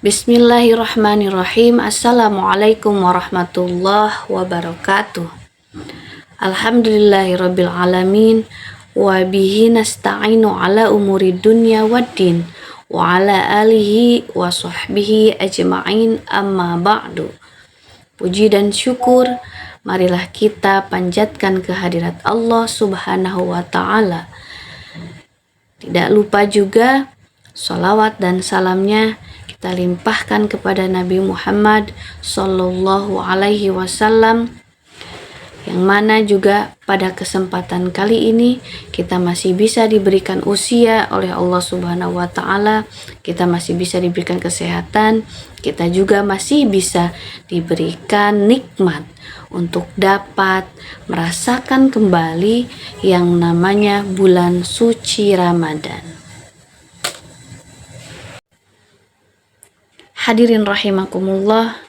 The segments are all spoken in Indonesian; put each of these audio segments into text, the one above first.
Bismillahirrahmanirrahim. Assalamualaikum warahmatullahi wabarakatuh. Alhamdulillahirabbil alamin wa bihi nasta'inu ala umuri dunya waddin wa ala alihi wa sahbihi ajma'in, amma ba'du. Puji dan syukur marilah kita panjatkan kehadirat Allah Subhanahu wa taala. Tidak lupa juga sholawat dan salamnya kita limpahkan kepada Nabi Muhammad Sallallahu Alaihi Wasallam, yang mana juga pada kesempatan kali ini kita masih bisa diberikan usia oleh Allah Subhanahu Wa Taala, kita masih bisa diberikan kesehatan, kita juga masih bisa diberikan nikmat untuk dapat merasakan kembali yang namanya bulan suci Ramadan. Hadirin rahimakumullah,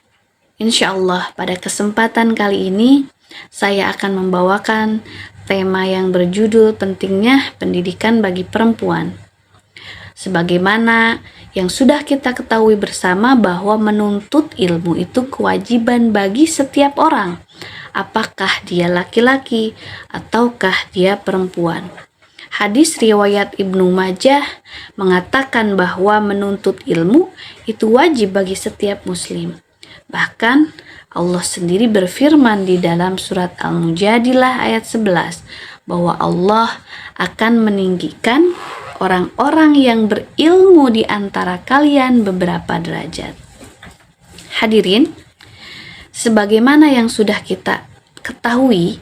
insyaallah pada kesempatan kali ini saya akan membawakan tema yang berjudul pentingnya pendidikan bagi perempuan. Sebagaimana yang sudah kita ketahui bersama bahwa menuntut ilmu itu kewajiban bagi setiap orang, apakah dia laki-laki ataukah dia perempuan. Hadis riwayat Ibnu Majah mengatakan bahwa menuntut ilmu itu wajib bagi setiap muslim. Bahkan Allah sendiri berfirman di dalam surat Al-Mujadilah ayat 11 bahwa Allah akan meninggikan orang-orang yang berilmu di antara kalian beberapa derajat. Hadirin, sebagaimana yang sudah kita ketahui,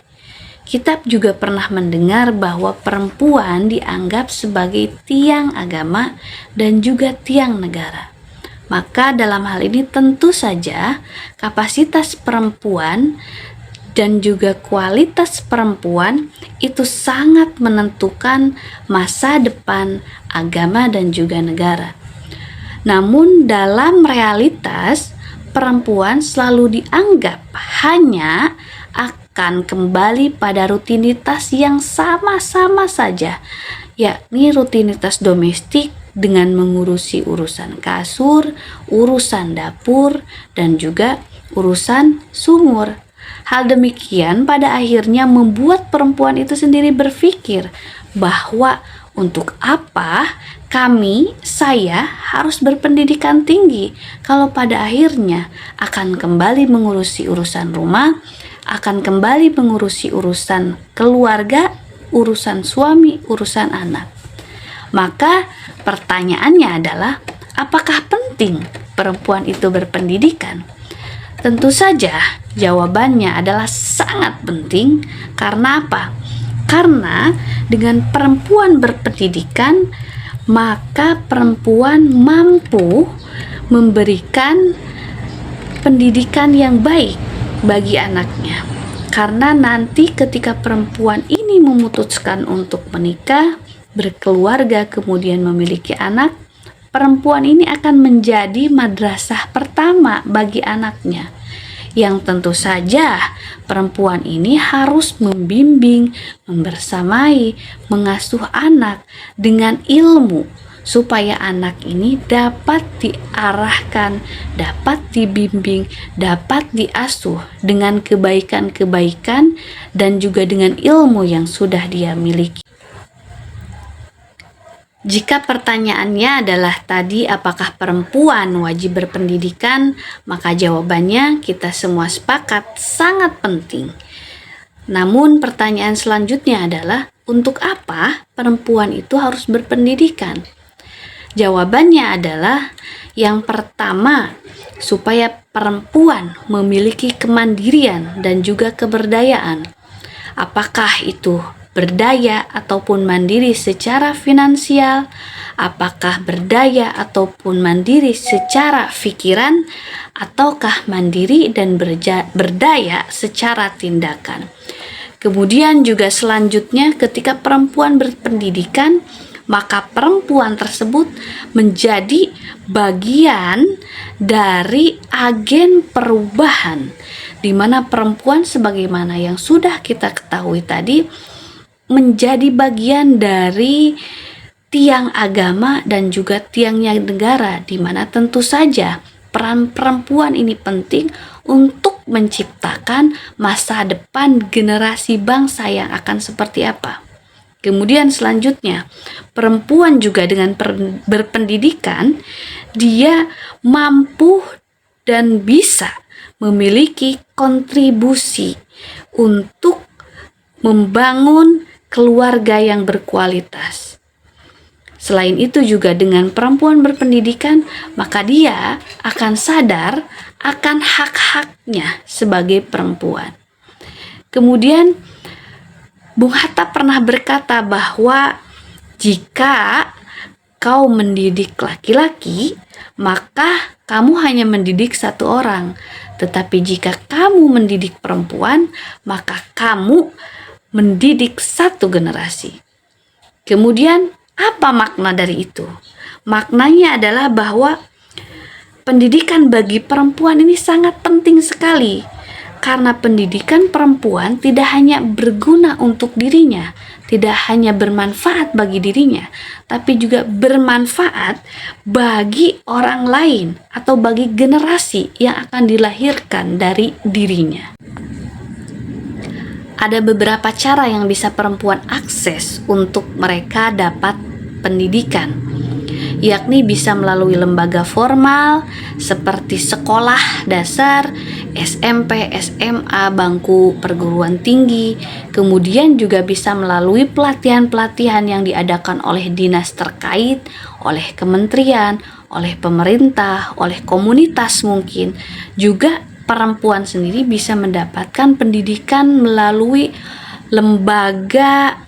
kita juga pernah mendengar bahwa perempuan dianggap sebagai tiang agama dan juga tiang negara. Maka dalam hal ini tentu saja kapasitas perempuan dan juga kualitas perempuan itu sangat menentukan masa depan agama dan juga negara. Namun dalam realitas perempuan selalu dianggap hanya akan kembali pada rutinitas yang sama-sama saja, yakni rutinitas domestik dengan mengurusi urusan kasur, urusan dapur, dan juga urusan sumur. Hal demikian pada akhirnya membuat perempuan itu sendiri berpikir bahwa untuk apa saya harus berpendidikan tinggi kalau pada akhirnya akan kembali mengurusi urusan rumah, akan kembali mengurusi urusan keluarga, urusan suami, urusan anak. Maka pertanyaannya adalah, apakah penting perempuan itu berpendidikan? Tentu saja jawabannya adalah sangat penting. Karena apa? Karena dengan perempuan berpendidikan, maka perempuan mampu memberikan pendidikan yang baik bagi anaknya. Karena nanti ketika perempuan ini memutuskan untuk menikah, berkeluarga, kemudian memiliki anak, perempuan ini akan menjadi madrasah pertama bagi anaknya, yang tentu saja perempuan ini harus membimbing, membersamai, mengasuh anak dengan ilmu supaya anak ini dapat diarahkan, dapat dibimbing, dapat diasuh dengan kebaikan-kebaikan dan juga dengan ilmu yang sudah dia miliki. Jika pertanyaannya adalah tadi apakah perempuan wajib berpendidikan, maka jawabannya kita semua sepakat sangat penting. Namun pertanyaan selanjutnya adalah, untuk apa perempuan itu harus berpendidikan? Jawabannya adalah, yang pertama, supaya perempuan memiliki kemandirian dan juga keberdayaan. Apakah itu berdaya ataupun mandiri secara finansial, apakah berdaya ataupun mandiri secara pikiran, ataukah mandiri dan berdaya secara tindakan. Kemudian juga selanjutnya, ketika perempuan berpendidikan, maka perempuan tersebut menjadi bagian dari agen perubahan, di mana perempuan sebagaimana yang sudah kita ketahui tadi menjadi bagian dari tiang agama dan juga tiangnya negara, di mana tentu saja peran perempuan ini penting untuk menciptakan masa depan generasi bangsa yang akan seperti apa. Kemudian selanjutnya, perempuan juga dengan berpendidikan, dia mampu dan bisa memiliki kontribusi untuk membangun keluarga yang berkualitas. Selain itu juga dengan perempuan berpendidikan, maka dia akan sadar akan hak-haknya sebagai perempuan. Kemudian Bung Hatta pernah berkata bahwa jika kau mendidik laki-laki, maka kamu hanya mendidik satu orang. Tetapi jika kamu mendidik perempuan, maka kamu mendidik satu generasi. Kemudian apa makna dari itu? Maknanya adalah bahwa pendidikan bagi perempuan ini sangat penting sekali, karena pendidikan perempuan tidak hanya berguna untuk dirinya, tidak hanya bermanfaat bagi dirinya, tapi juga bermanfaat bagi orang lain atau bagi generasi yang akan dilahirkan dari dirinya. Ada beberapa cara yang bisa perempuan akses untuk mereka dapat pendidikan, yakni bisa melalui lembaga formal seperti sekolah dasar, SMP, SMA, bangku perguruan tinggi. Kemudian juga bisa melalui pelatihan-pelatihan yang diadakan oleh dinas terkait, oleh kementerian, oleh pemerintah, oleh komunitas mungkin. Juga perempuan sendiri bisa mendapatkan pendidikan melalui lembaga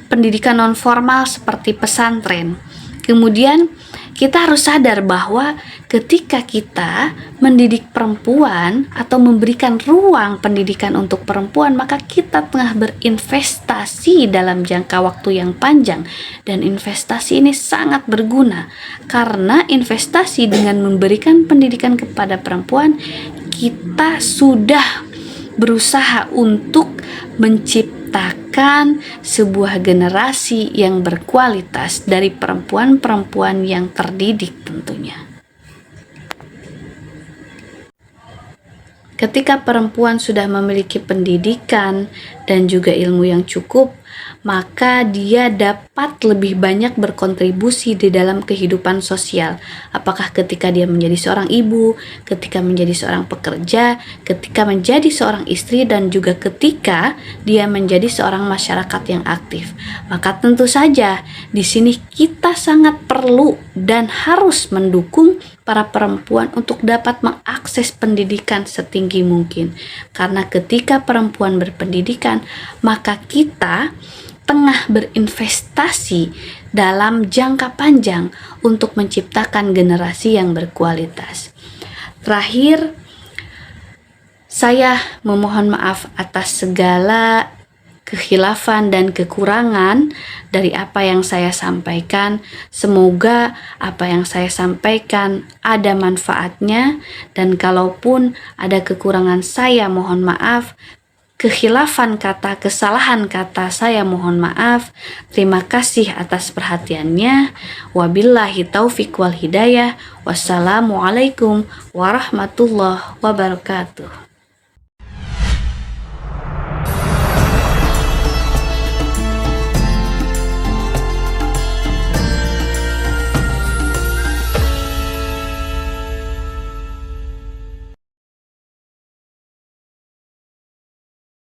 pendidikan non formal seperti pesantren. Kemudian kita harus sadar bahwa ketika kita mendidik perempuan atau memberikan ruang pendidikan untuk perempuan, maka kita tengah berinvestasi dalam jangka waktu yang panjang, dan investasi ini sangat berguna karena investasi dengan memberikan pendidikan kepada perempuan, kita sudah berusaha untuk menciptakan sebuah generasi yang berkualitas dari perempuan-perempuan yang terdidik tentunya. Ketika perempuan sudah memiliki pendidikan dan juga ilmu yang cukup, maka dia dapat lebih banyak berkontribusi di dalam kehidupan sosial. Apakah ketika dia menjadi seorang ibu, ketika menjadi seorang pekerja, ketika menjadi seorang istri, dan juga ketika dia menjadi seorang masyarakat yang aktif. Maka tentu saja di sini kita sangat perlu dan harus mendukung para perempuan untuk dapat mengakses pendidikan setinggi mungkin. Karena ketika perempuan berpendidikan, maka kita tengah berinvestasi dalam jangka panjang untuk menciptakan generasi yang berkualitas. Terakhir, saya memohon maaf atas segala kekhilafan dan kekurangan dari apa yang saya sampaikan. Semoga apa yang saya sampaikan ada manfaatnya, dan kalaupun ada kekurangan saya mohon maaf. Kekhilafan kata, kesalahan kata, saya mohon maaf. Terima kasih atas perhatiannya. Wabillahi taufik wal hidayah. Wassalamualaikum warahmatullahi wabarakatuh.